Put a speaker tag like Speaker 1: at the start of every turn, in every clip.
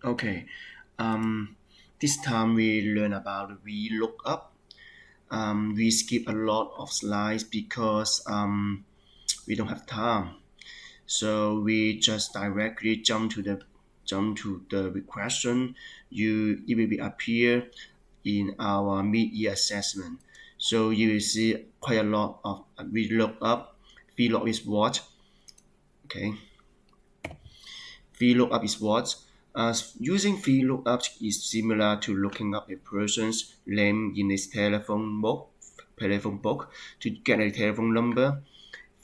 Speaker 1: Okay, this time we learn about VLOOKUP. We skip a lot of slides because we don't have time. So we just directly jump to the question. It will be appear in our mid-year assessment. So you will see quite a lot of VLOOKUP. VLOOKUP is what? Okay. VLOOKUP is what? Using VLOOKUP is similar to looking up a person's name in his telephone book to get a telephone number.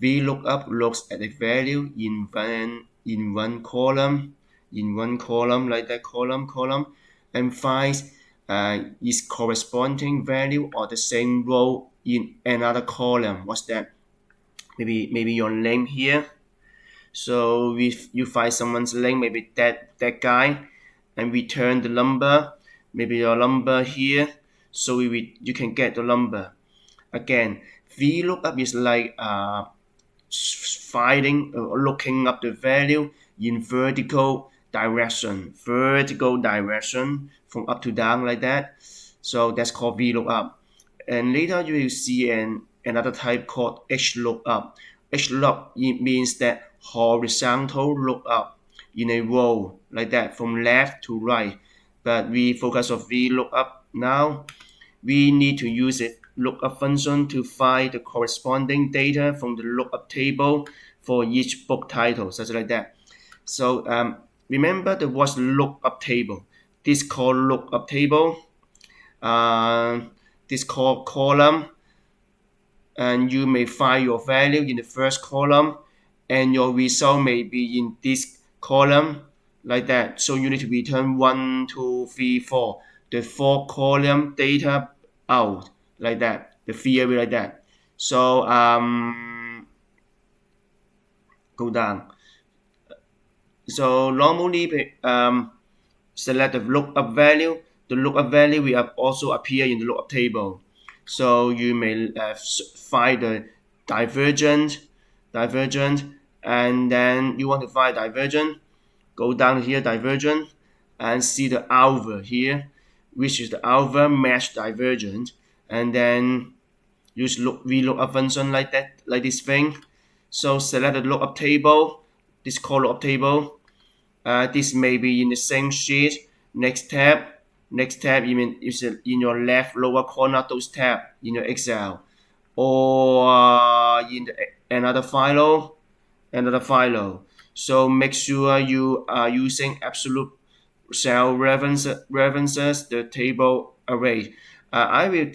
Speaker 1: VLOOKUP looks at a value in one column like that column, and finds its corresponding value or the same row in another column. What's that? Maybe your name here. So if you find someone's name, maybe that guy, and return the number, maybe your number here, so you can get the number. Again, VLOOKUP is like looking up the value in vertical direction from up to down like that. So that's called VLOOKUP. And later you will see another type called HLOOKUP. HLOOKUP it means that horizontal lookup in a row like that from left to right. But we focus on VLOOKUP now. We need to use a lookup function to find the corresponding data from the lookup table for each book title, such like that. So remember the word lookup table. This called lookup table. This called column, and you may find your value in the first column, and your result may be in this column like that. So you need to return 1, 2, 3, 4, the 4 column data out like that, the theory like that. So go down. So normally select the lookup value. The lookup value will also appear in the lookup table. So you may find the divergent, and then you want to find divergent. Go down here, divergent, and see the alpha here, which is the alpha match divergent, and then use VLOOKUP function like that, like this thing. So select the lookup table. This called lookup table. This may be in the same sheet. Next tab, you mean is in your left lower corner. Those tab in your Excel, or in another file, So make sure you are using absolute cell references, the table array. I will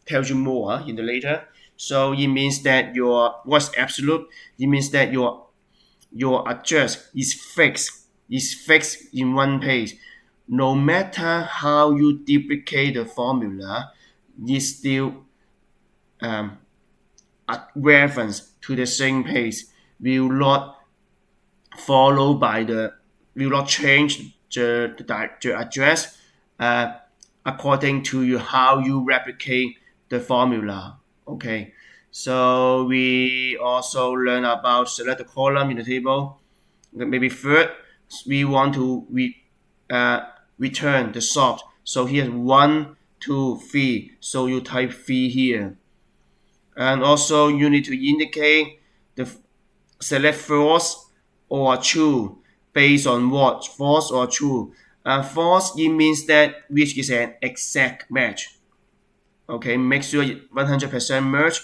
Speaker 1: tell you more in the later. So it means that what's absolute? It means that your address is fixed in one page. No matter how you duplicate the formula, it's still a reference to the same page. Will not change the address according to how you replicate the formula. Okay. So we also learn about select the column in the table. Maybe third, we want to return the sort. So here's 1, 2, 3. So you type 3 here. And also you need to indicate the select false or true based on what? False or true. False, it means that which is an exact match. Okay, make sure 100% merge.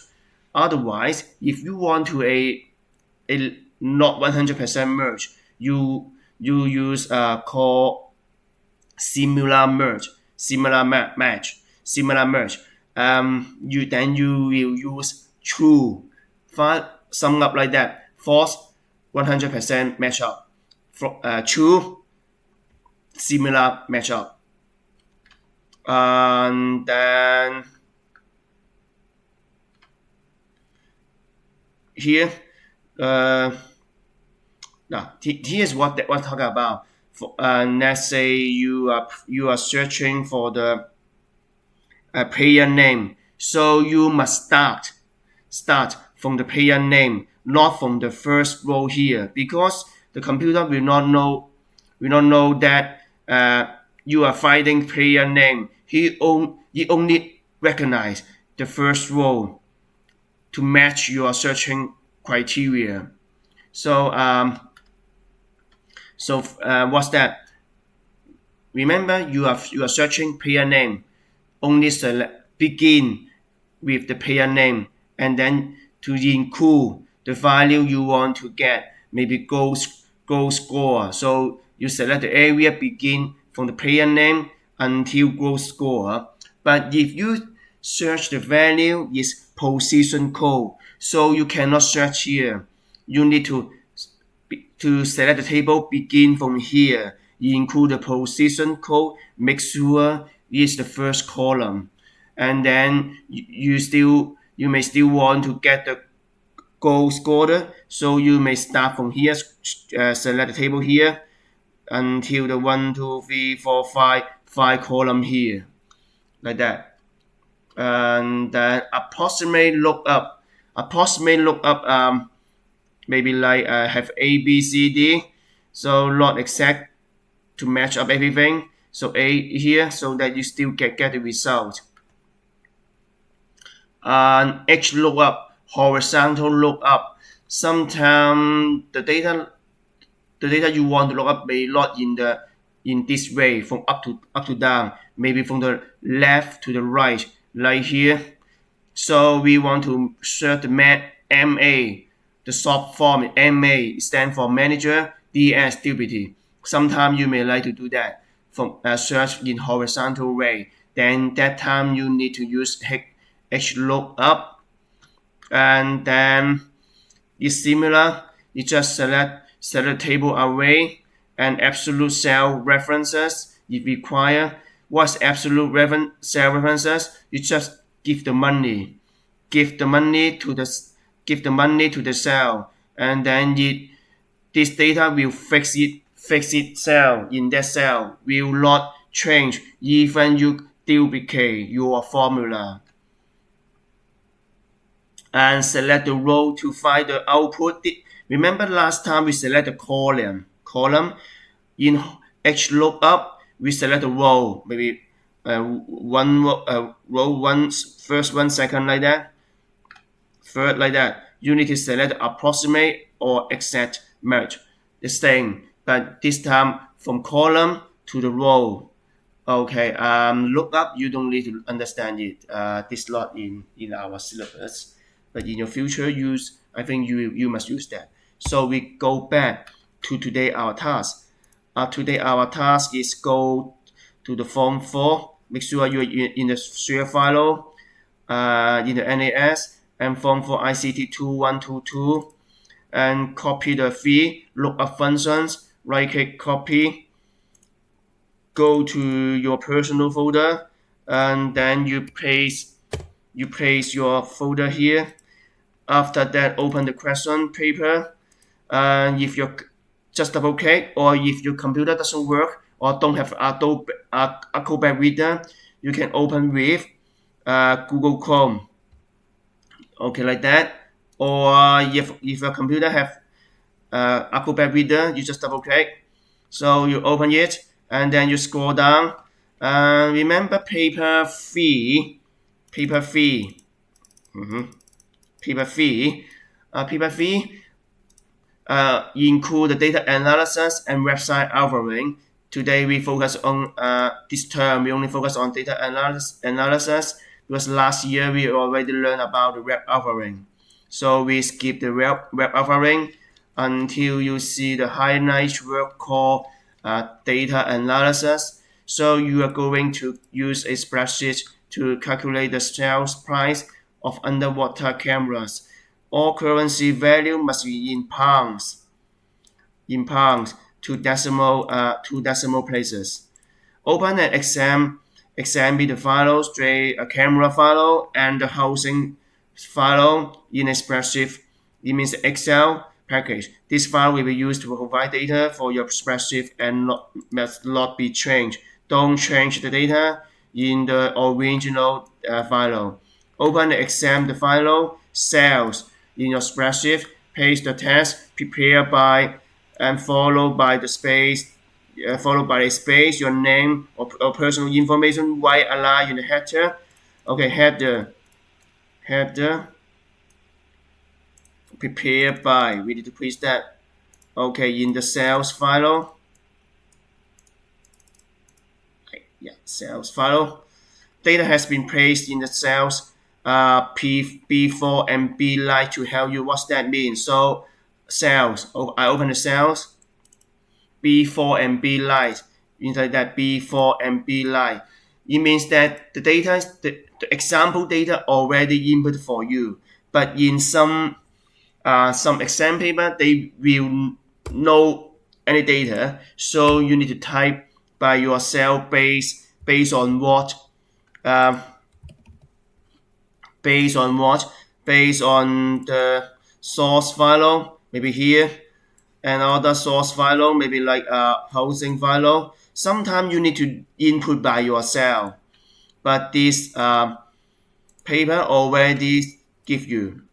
Speaker 1: Otherwise, if you want to a not 100% merge, you use call similar merge, similar match, similar merge. You will use true, sum up like that. False, 100% match up. True, similar match up. And then here, now here's what we're talking about. Let's say you are searching for the player name, so you must start from the player name, not from the first row here, because the computer will not know We don't know that you are finding player name. He only recognize the first row to match your searching criteria. So what's that? Remember, you are searching player name. Only select begin with the player name, and then to include the value you want to get, maybe goal score. So you select the area begin from the player name until goal score. But if you search the value is position code, so you cannot search here. You need to select the table begin from here. You include the position code, make sure it's the first column, and then you may still want to get the goal scorer, so you may start from here, select the table here until the 1 2 3 4 5 column here, like that. And then approximate lookup maybe like have A B C D, so not exact to match up everything. So A here, so that you still get the result. And H lookup, horizontal lookup. Sometimes the data you want to look up may not in this way, from up to down, maybe from the left to the right, like here. So we want to search the MA, the short form MA stands for manager, DS deputy. Sometimes you may like to do that from search in horizontal way. Then that time you need to use H lookup, and then it's similar. You just select table array and absolute cell references if required. What's absolute cell references? You just give the money to the cell, and then this data will fix it cell in that cell, will not change even you duplicate your formula. And select the row to find the output. Remember last time we select the column. In H lookup we select the row, maybe row 1 first 1 second, like that, third, like that. You need to select approximate or exact match, the same, but this time from column to the row. Okay, lookup you don't need to understand it. This not in our syllabus, but in your future use, I think you must use that. So we go back to today our task. Today our task is go to the form 4. Make sure you're in the share file, in the NAS, and form 4 ICT 2122, and copy the 3 lookup functions. Right click, copy, go to your personal folder, and then you place your folder here. After that, open the question paper, and if you're just double click, or if your computer doesn't work or don't have Adobe Acrobat Reader, you can open with Google Chrome. Okay, like that. Or if your computer have Acrobat Reader, you just double click. So you open it, and then you scroll down. Remember paper fee. Paper fee include the data analysis and website algorithm. Today we focus on this term. We only focus on data analysis because last year we already learned about the web algorithm. So we skip the web algorithm until you see the highlight word called data analysis. So you are going to use a spreadsheet to calculate the sales price of underwater cameras. All currency value must be in pounds. To decimal places. Open an examine the file, straight a camera file and the housing file in a spreadsheet. It means Excel package. This file will be used to provide data for your spreadsheet and must not be changed. Don't change the data in the original file. Open the file, cells in your spreadsheet, paste the text prepared by and followed by the space followed by a space, your name or personal information, white align in the header. Okay, header, prepared by, we need to place that. Okay, in the sales file. Yeah, sales file. Data has been placed in the cells B4 and B line to help you. What's that mean? So cells. I open the cells B4 and B line. Inside that B4 and B line. It means that the data, the example data already input for you. But in some exam paper, they will know any data. So you need to type by yourself based on what. Uh, based on what? Based on the source file, maybe here, another source file, maybe like a housing file. Sometimes you need to input by yourself, but this paper already give you.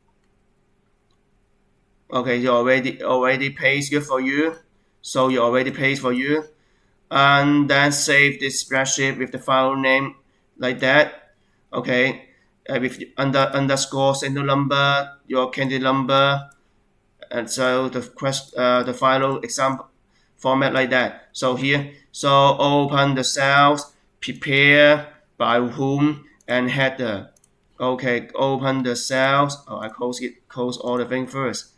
Speaker 1: Okay, you already pays it for you, so you already pays for you, and then save this spreadsheet with the file name like that. Okay, with underscore serial number, your candidate number, and so the file example format like that. So here, so open the cells, prepare by whom, and header. Okay, open the cells. Oh, I close all the thing first.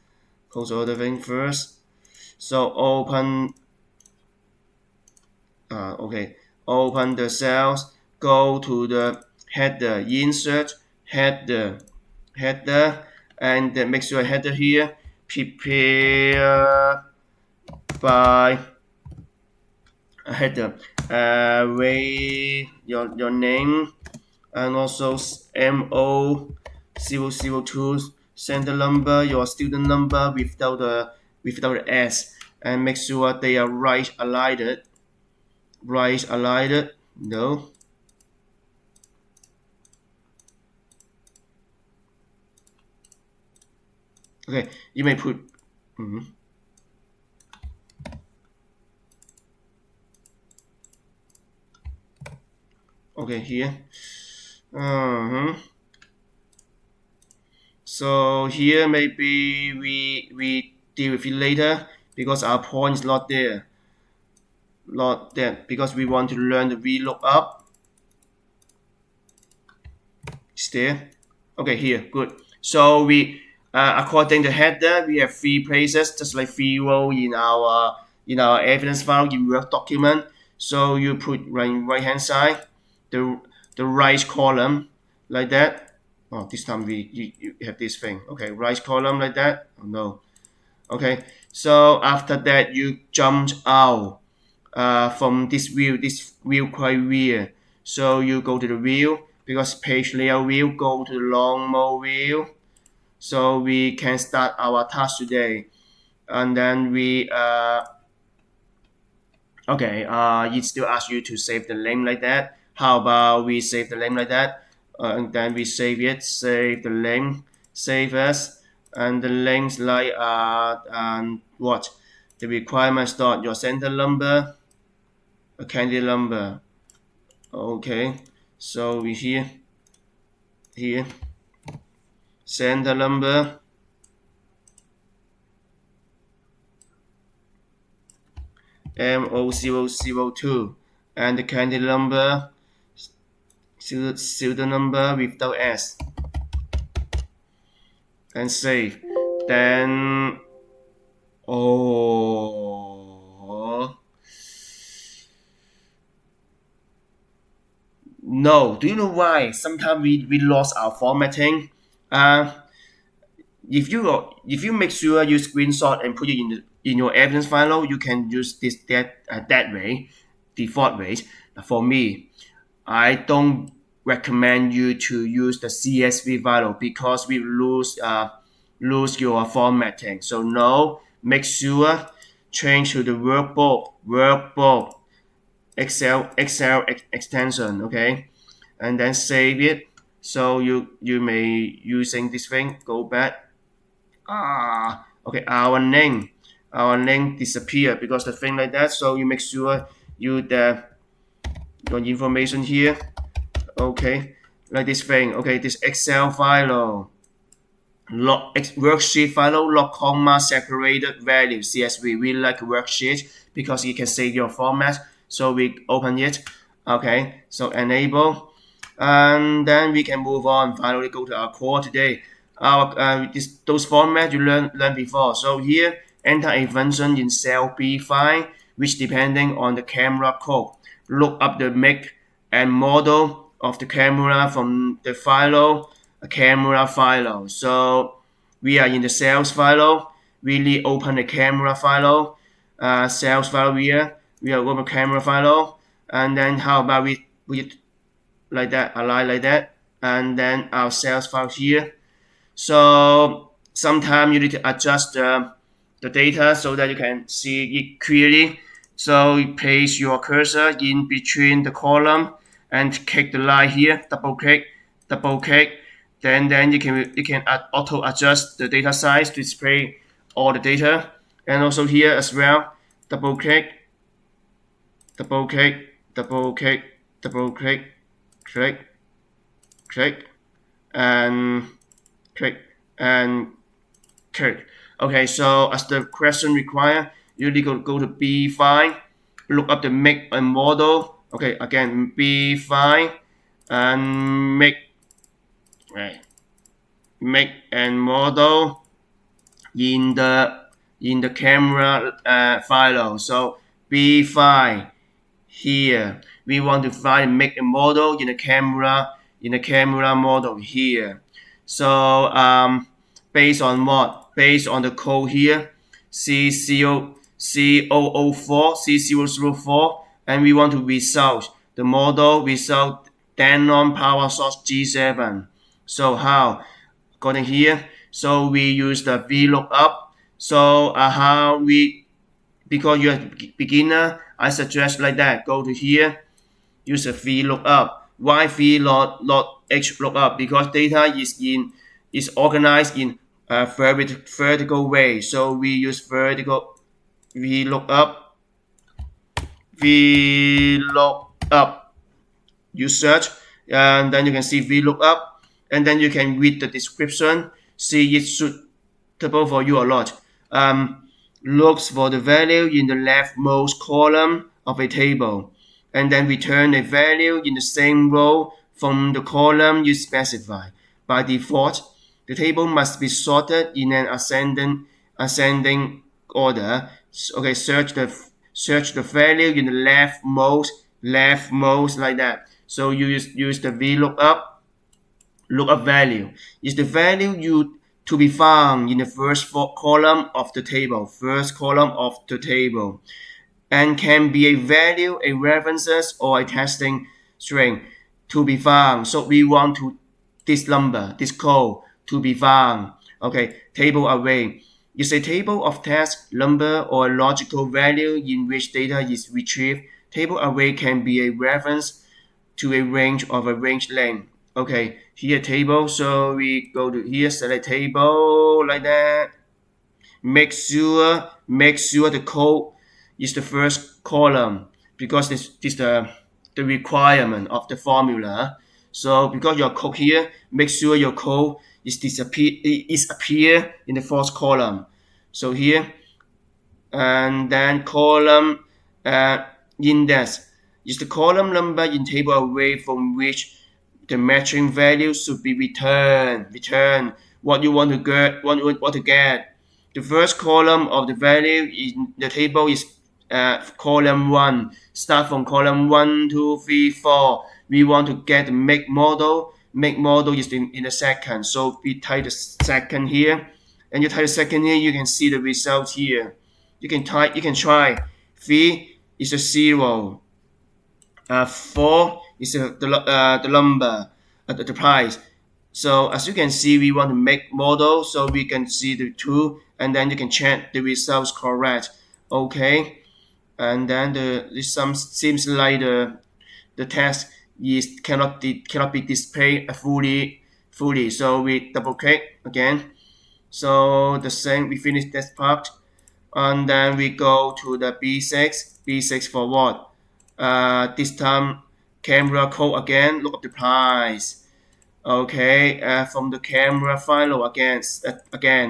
Speaker 1: Close all the thing first. So open. Okay, open the cells. Go to the header, insert header, and make sure header here. Prepare by header. Wait, your name, and also MO002 center number, your student number without the S, and make sure they are right aligned. Right aligned. No. Okay, you may put. Okay, here. So here maybe we deal with it later because our point is not there. Not there because we want to learn the Vlookup. It's there. Okay, here, good. So we according to header, we have three places, just like three rows in our evidence file in Word document. So you put right hand side, the right column like that. Oh, this time you have this thing. Okay, right column like that. Oh no. Okay, so after that you jumped out from this view criteria. So you go to the view because page layout view, go to the long mode view. So we can start our task today, and then we okay. It still asks you to save the name like that. How about we save the name like that, and then we save it. Save the name, save as, and the names like what the requirements dot your center number, a candidate number. Okay, so we here center number, MO002, and the candidate number, serial number without S, and save. Then no, do you know why? Sometimes we lost our formatting. If you make sure you screenshot and put it in your evidence file, you can use that way, default ways. For me, I don't recommend you to use the CSV file because we lose your formatting. So no, make sure change to the workbook Excel extension. Okay, and then save it. So you may using this thing. Go back. Okay, our name. our link disappear because the thing like that. So you make sure you the your information here. Okay, like this thing. Okay, this Excel file, worksheet file, log comma separated value CSV. We like worksheet because you can save your format. So we open it. Okay, so enable, and then we can move on. Finally, go to our core today. Our those formats you learned before. So here, enter a function in cell B5, which depending on the camera code, look up the make and model of the camera from the file, a camera file. So we are in the sales file. We open the camera file, sales file here. We are open camera file, and then how about we like that, align like that, and then our sales file here. So sometimes you need to adjust the data so that you can see it clearly. So you place your cursor in between the column and click the line here, double click, then you can auto adjust the data size to display all the data. And also here as well, double click, click, and click and click. Okay, so as the question require, you need to go to B5, look up the make and model. Okay, again B5 and make and model in the camera file. So B5 here, we want to find make a model in the camera model here. So based on what? Based on the code here, C004, and we want to result the model result Denon power source G7. So how? According here, so we use the Vlookup. So how we, because you're a beginner, I suggest like that. Go to here, use a Vlookup. Why Vlookup? Because data is organized in a vertical way. So we use vertical Vlookup. You search, and then you can see Vlookup, and then you can read the description. See it's suitable for you or not. Looks for the value in the leftmost column of a table, and then return a value in the same row from the column you specify. By default, the table must be sorted in an ascending order. Okay, search the value in the leftmost like that. So you use the lookup value. Is the value to be found in the first column of the table, and can be a value, a references, or a testing string to be found. So we want this number, this code to be found. Okay, table array is a table of text, number, or logical value in which data is retrieved. Table array can be a reference to a range of a range length. Okay, here table, so we go to here, select table like that. Make sure the code is the first column because this is the requirement of the formula. So because your code here, make sure your code is appear in the first column. So here, and then column index is the column number in table array from which the matching value should be returned. What you want to get. The first column of the value in the table is column 1. Start from column 1, 2, 3, 4. We want to get the make model. Make model is in the second. So we type the second here. And you type the second here, you can see the result here. You can try. 3 is a 0. 4 is the number, the price. So as you can see, we want to make model, so we can see the 2, and then you can check the results correct. Okay, and then this seems like the text cannot be displayed fully. So we double click again. So the same, we finish this part. and then we go to the B6 for what? This time camera code again, look up the price. Okay, from the camera file again,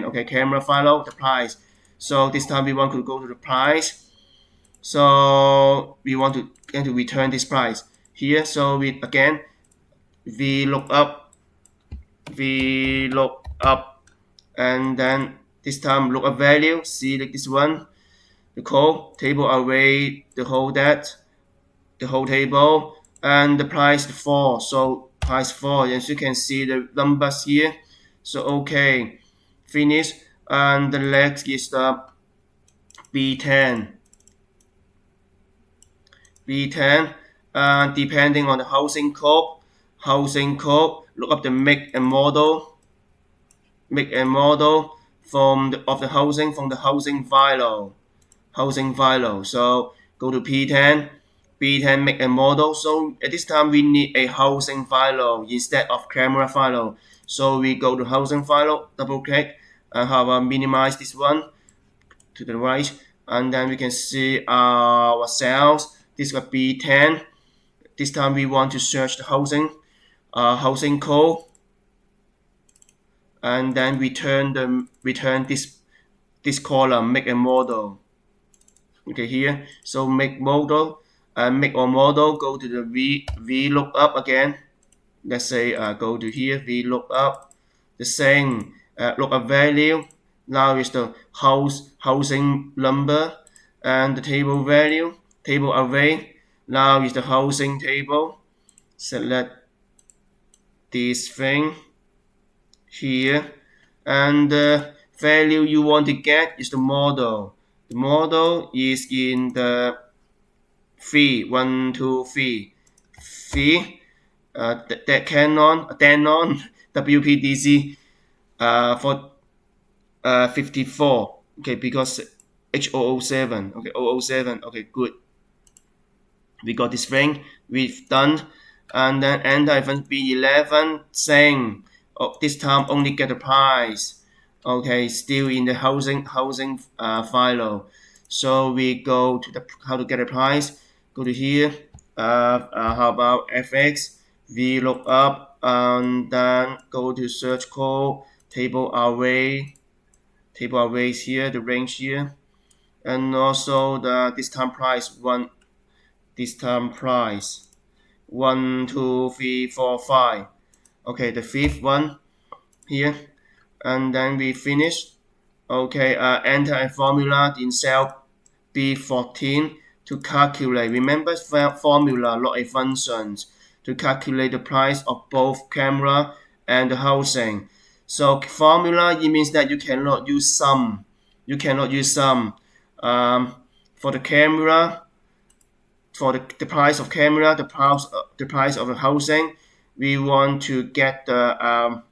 Speaker 1: okay, camera file, the price. So this time we want to go to the price. So we want to return this price here. So we again vlookup, and then this time lookup value, select this one, the code, table array, the whole table, and the price 4. So price 4, as you can see the numbers here. So okay, finish, and the next is the B10. Depending on the housing code, look up the make and model from the housing file. So go to P10 make and model. So at this time we need a housing file instead of camera file. So we go to housing file, double click, and have a minimize this one to the right, and then we can see our cells. This will be 10. This time we want to search the housing code, and then return this column, make a model. Okay, here. So make model, make or model. Go to the vlookup again. Let's say go to here, vlookup. The same lookup value. Now is the housing number, and the table value, table array. Now is the housing table. Select this thing here, and the value you want to get is the model. The model is in the 3, 1, 2, 3. That Canon WPDC for 54. Okay, because H007. Okay, 007. Okay, good. We got this thing. We've done, and then enter event B11 saying, oh, this time only get the price. Okay, still in the housing file. So we go to the how to get a price. Go to here. How about FX? Vlookup, and then go to search code, table arrays here, the range here, and also the this time price 1, 2, 3, 4, 5. Okay, the fifth one here, and then we finish. Okay, enter a formula in cell B14 to calculate. Remember, formula, not a function, to calculate the price of both camera and the housing. So formula, it means that you cannot use sum. For the camera, for the price of camera, the price of the housing, we want to get the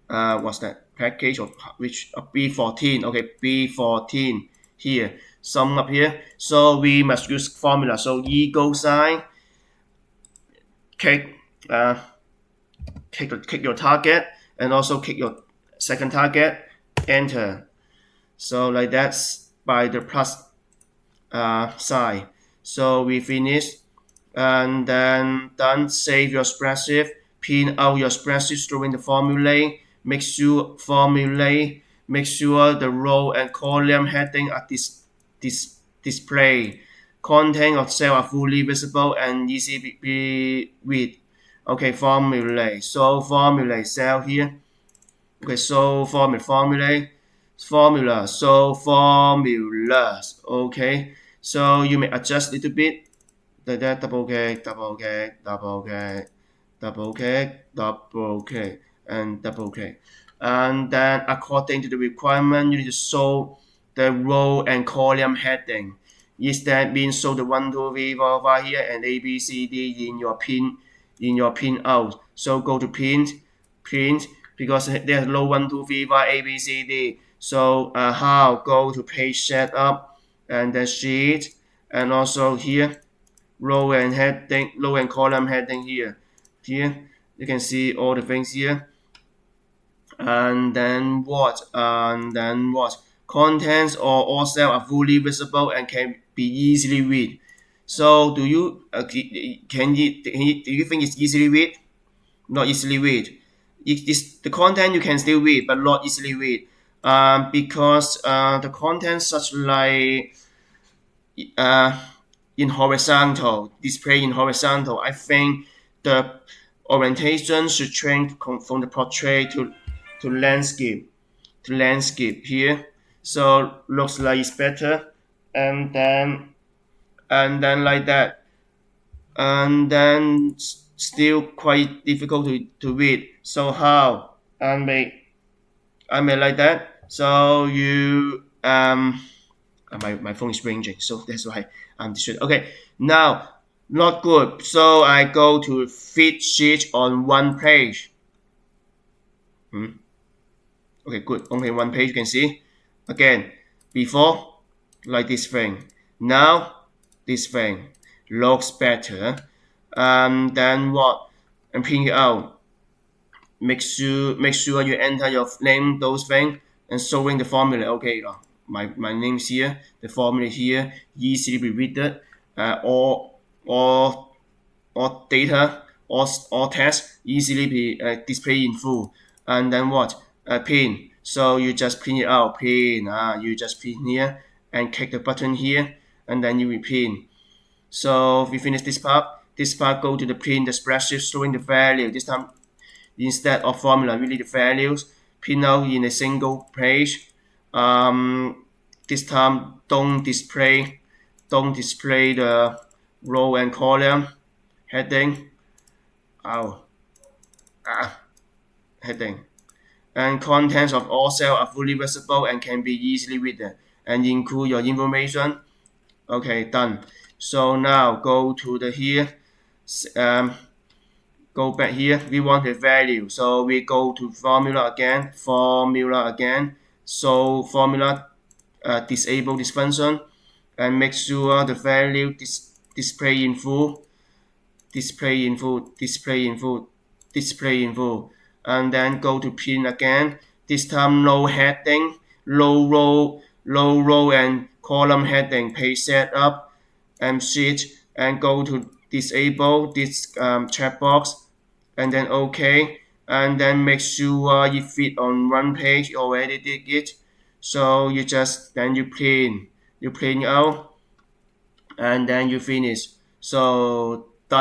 Speaker 1: what's that package of which B14. Okay, B14 here, sum up here. So we must use formula. So equal sign, click your target, and also click your second target, enter. So like that's by the plus sign. So we finish, and then done. Save your spreadsheet, print out your spreadsheet showing the formula. Make sure the row and column heading are display. Content of cell are fully visible and easy to be read. Okay, formula. So formula cell here. Okay, so formula. So formulas. Okay, so you may adjust a little bit. Double click, and double click. And then according to the requirement, you need to show the row and column heading. Is that means show the 1, 2, 3, 4, 5 here, and A, B, C, D in your pin out. So go to print, because there's no 1, 2, 3, 4, A, B, C, D. So how go to page setup, and then sheet, and also here row and column heading here. Here you can see all the things here. And then what? contents or all cells are fully visible and can be easily read. So do you do you think it's easily read? Not easily read. The content you can still read, but not easily read, because the content such like uh, in horizontal display in horizontal. I think the orientation should change from the portrait to landscape here. So looks like it's better, and then like that, and then still quite difficult to read. So how I made like that. So you my phone is ringing, so that's why I'm distracted. Okay, now not good. So I go to fit sheet on one page. Okay, good. Only one page you can see. Again, before like this thing. Now this thing looks better. Then what? And print it out. Make sure you enter your name, those things, and showing the formula. Okay, my name's here, the formula here, easily be read. All all data, all text easily be displayed in full. And then what? Pin. So you just print it out. Pin. You just pin here and click the button here, and then you will pin. So we finish this part. This part go to the print the spreadsheet showing the value. This time instead of formula, we need the values. Print out in a single page. This time don't display the row and column heading. Heading. And contents of all cells are fully visible and can be easily read and include your information. Okay, done. So now go to the here. Go back here. We want the value, so we go to formula again. So formula disable this function and make sure the value display in full. And then go to print again. This time no heading, low row and column heading. Page setup and sheet, and go to disable this checkbox, and then OK, and then make sure you fit on one page. You already did it, so you print out, and then you finish. So